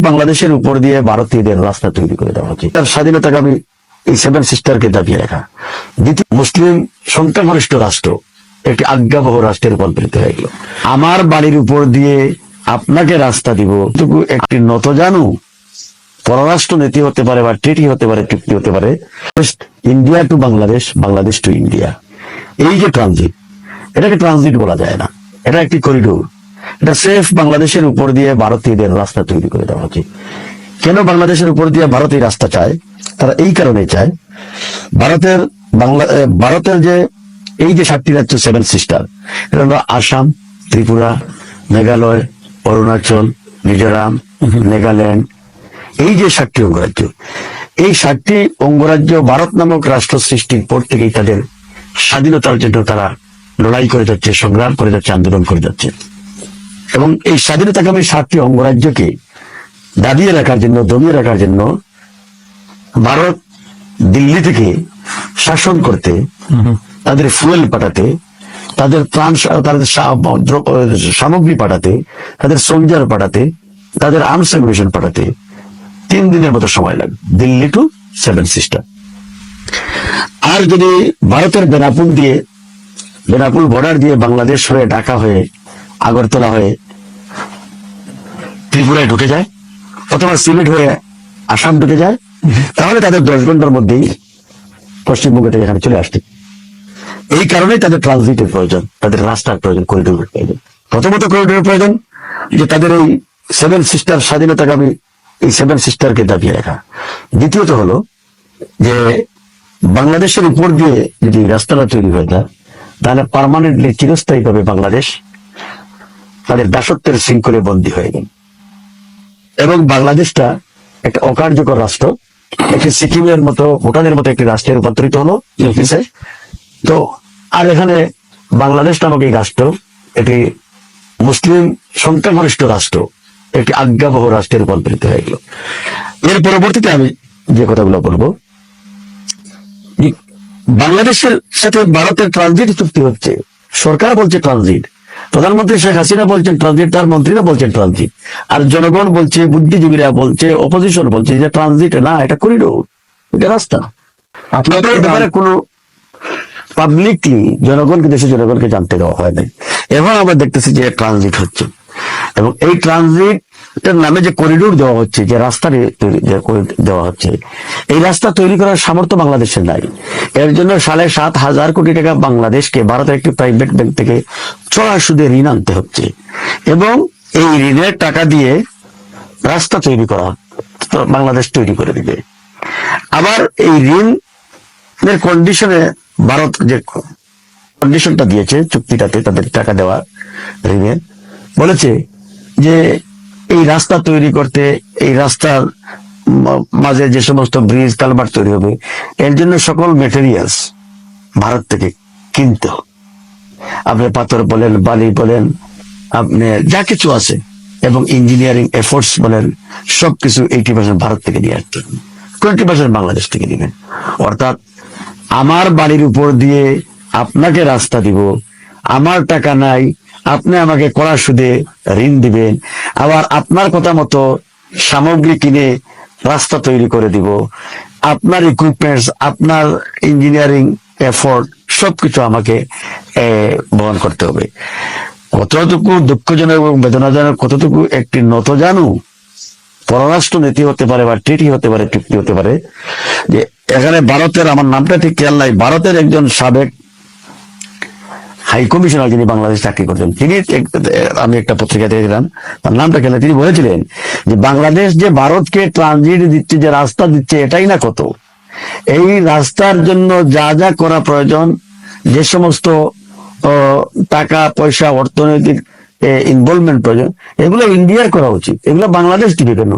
বাংলাদেশের উপর দিয়ে ভারতীয়দের রাস্তা তৈরি করে দেওয়া উচিত। তার স্বাধীনতাকামী এই সেভেন সিস্টারকে দাবিয়ে রাখা। দ্বিতীয়, মুসলিম সংখ্যাগরিষ্ঠ রাষ্ট্র একটি আজ্ঞাবহ রাষ্ট্রের রূপান্তরিত হয়ে গেল। আমার বাড়ির উপর দিয়ে আপনাকে রাস্তা দিব, একটি নতজানু পররাষ্ট্র নীতি হতে পারে বা ট্রিটি হতে পারে, চুক্তি হতে পারে। India to Bangladesh, Bangladesh to India, এই যে ট্রানজিট, এটাকে ট্রানজিট বলা যায় না, এটা একটি করিডোর। এটা সেফ বাংলাদেশের উপর দিয়ে ভারতীয়দের রাস্তা তৈরি করে দেওয়া উচিত। কেন বাংলাদেশের উপর দিয়ে ভারত এই রাস্তা চায়? তারা এই কারণে চায়, ভারতের যে এই যে 7টি রাজ্য সেভেন সিস্টার, এটা হলো আসাম, ত্রিপুরা, মেঘালয়, অরুণাচল, মিজোরাম, নাগাল্যান্ড, এই যে 7টি অঙ্গরাজ্য, এই 7টি অঙ্গরাজ্য ভারত নামক রাষ্ট্র সৃষ্টির পর থেকেই তাদের স্বাধীনতার জন্য তারা লড়াই করে যাচ্ছে, সংগ্রাম করে যাচ্ছে, আন্দোলন করে যাচ্ছে। এবং এই স্বাধীনতাকামী 7টি অঙ্গরাজ্যকে দাবিয়ে রাখার জন্য, দমিয়ে রাখার জন্য ভারত দিল্লি থেকে শাসন করতে, তাদের ফুয়েল পাঠাতে, তাদের সামগ্রী পাঠাতে, তাদের সোলজার পাঠাতে, তাদের আর্মস অ্যামিউনিশন পাঠাতে 3 দিনের মতো সময় লাগবে, দিল্লি টু সেভেন সিস্টার। আর যদি ভারতের বেনাপুল বর্ডার দিয়ে বাংলাদেশ হয়ে, ঢাকা হয়ে, আগরতলা হয়ে ত্রিপুরায় ঢুকে যায়, অথবা সিলেট হয়ে আসাম ঢুকে যায়, তাহলে তাদের 10 ঘন্টার মধ্যেই পশ্চিমবঙ্গ থেকে এখানে চলে আসতে। এই কারণেই তাদের ট্রানজিটের প্রয়োজন, তাদের রাস্তার প্রয়োজন, করিডোরের প্রয়োজন। প্রথমত করিডোরের প্রয়োজন, যে তাদের এই সেভেন সিস্টার স্বাধীনতাকামী এই সেভেন সিস্টারকে দাবিয়ে রাখা। দ্বিতীয়ত হলো যে বাংলাদেশের উপর দিয়ে যদি রাস্তাটা তৈরি হয়ে যায়, তাহলে পার্মানেন্টলি, চিরস্থায়ী ভাবে বাংলাদেশ তাদের দাসত্বের শৃঙ্খলে বন্দী হয়ে গেল এবং বাংলাদেশটা একটা অকার্যকর রাষ্ট্র, একটি সিকিমের মতো, ভুটানের মতো একটি রাষ্ট্রে রূপান্তরিত হলো। তো আর এখানে বাংলাদেশ নামক এই রাষ্ট্র এটি মুসলিম সংখ্যাগরিষ্ঠ রাষ্ট্র, একটি আজ্ঞাবহ রাষ্ট্রে রূপান্তরিত হয়ে গেল। এর পরবর্তীতে আমি যে কথাগুলো বলবো, বাংলাদেশের সাথে ভারতের ট্রানজিট চুক্তি হচ্ছে, সরকার বলছে ট্রানজিট, প্রধানমন্ত্রী শেখ হাসিনা বলছেন ট্রানজিট, তার মন্ত্রীরা বলছেন ট্রানজিট, আর জনগণ বলছে, বুদ্ধিজীবীরা বলছে, অপোজিশন বলছে যে ট্রানজিট না, এটা করিডোর, এটা রাস্তা। আপনাদের ব্যাপারে কোনো পাবলিকলি দেশের জনগণকে জানতে দেওয়া হয় নাই। এখন আমরা দেখতেছি যে ট্রানজিট হচ্ছে, এবং এই ট্রানজিটের নামে যে করিডোর দেওয়া হচ্ছে, যে রাস্তা দেওয়া হচ্ছে, এই রাস্তা তৈরি করার সামর্থ্য বাংলাদেশের নাই। এর জন্য 7,500 কোটি টাকা বাংলাদেশকে ভারতের একটি প্রাইভেট ব্যাংক থেকে চড়া সুদে ঋণ আনতে হচ্ছে, এবং এই ঋণের টাকা দিয়ে রাস্তা তৈরি করা বাংলাদেশ তৈরি করে দিবে। আবার এই ঋণের কন্ডিশনে ভারত যে কন্ডিশনটা দিয়েছে চুক্তিটাতে, তাদের টাকা দেওয়া ঋণে বলেছে যে এই রাস্তা তৈরি করতে, এই রাস্তার মাঝে যে সমস্ত ব্রিজ কালভার্ট তৈরি হবে, এর জন্য সকল মেটেরিয়ালস ভারত থেকে কিনতে হবে। আপনি পাথর বলেন, বালি বলেন, আপনি যা কিছু আছে, এবং ইঞ্জিনিয়ারিং এফোর্টস বলেন, সবকিছু 80% ভারত থেকে নিয়ে আসতে হবে, 20% বাংলাদেশ থেকে দিবেন। অর্থাৎ আমার বাড়ির উপর দিয়ে আপনাকে রাস্তা দিব, আমার টাকা নাই, আপনি আমাকে কড়া সুদে ঋণ দিবেন, আবার আপনার কথা মতো সামগ্রী কিনে রাস্তা তৈরি করে দিব, আপনার ইকুইপমেন্টস, আপনার ইঞ্জিনিয়ারিং এফোর্ট সবকিছু আমাকে বহন করতে হবে। কতটুকু দুঃখজনক এবং বেদনাজনক, কতটুকু একটি নতজানু পররাষ্ট্র নীতি হতে পারে বা ট্রিটি হতে পারে, চুক্তি হতে পারে, যে এখানে ভারতের, আমার নামটা ঠিক খেয়াল নাই, ভারতের একজন সাবেক হাই কমিশনার যিনি বাংলাদেশ চাকরি করতেন, তিনি, আমি একটা পত্রিকাতে দেখলাম, তার নামটা খেলে, তিনি বলেছিলেন যে বাংলাদেশ যে ভারতকে ট্রানজিট দিচ্ছে, যে রাস্তা দিচ্ছে, এটাই না কত, এই রাস্তার জন্য যা যা করা প্রয়োজন, যে সমস্ত টাকা পয়সা, অর্থনৈতিক ইনভলভমেন্ট প্রয়োজন, এগুলো ইন্ডিয়ার করা উচিত, এগুলো বাংলাদেশ দিবে কেন?